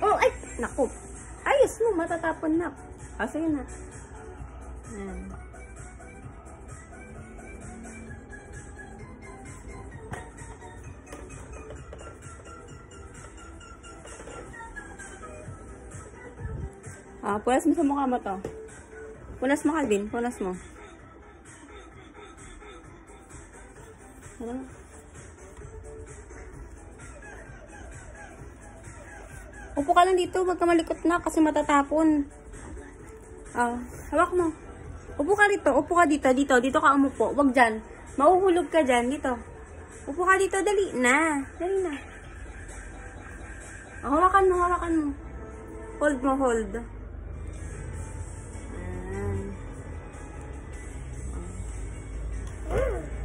Oh, ay! Naku! Ayos mo, matatapon na. Sige na. Punas mo sa mukha mo to. Punas mo, Calvin. Punas mo. Upo ka lang dito. Huwag ka malikot na kasi matatapon. Hawak mo. Upo ka dito. Upo ka dito. Dito ka umupo. Huwag dyan. Mauhulog ka dyan. Dito. Upo ka dito. Dali na. Dali na. Hawakan mo. Hawakan mo. Hold mo. Hold.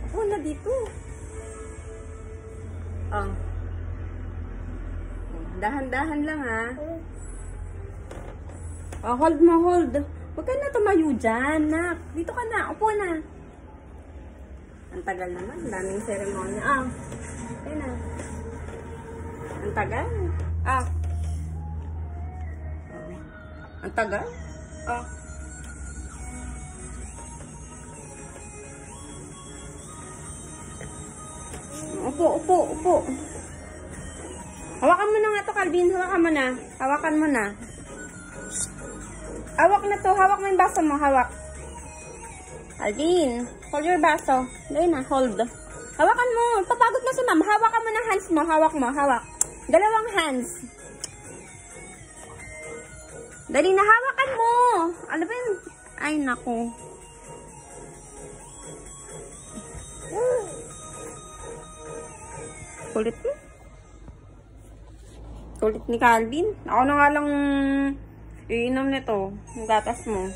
Upo na dito. Dahan-dahan lang ha. Hold mo, hold. Huwag ka na tumayo dyan, nak. Dito ka na, upo na. Ang tagal naman, daming seremonya. Ayun na. Ang tagal. Ang tagal. Upo. Hawakan mo na nga to, Calvin. Hawakan mo na. Hawakan mo na. Hawak na to. Hawak mo yung baso mo. Hawak. Calvin, hold your baso. Dali na, hold. Hawakan mo. Papagod na si ma'am. Hawakan mo na hands mo. Hawak mo. Hawak. Dalawang hands. Dali na, hawakan mo. Ano ba yun? Ay, naku. Kulit mo. Kulit ni Calvin. Ako na nga lang iinom nito. Yung gatas mo.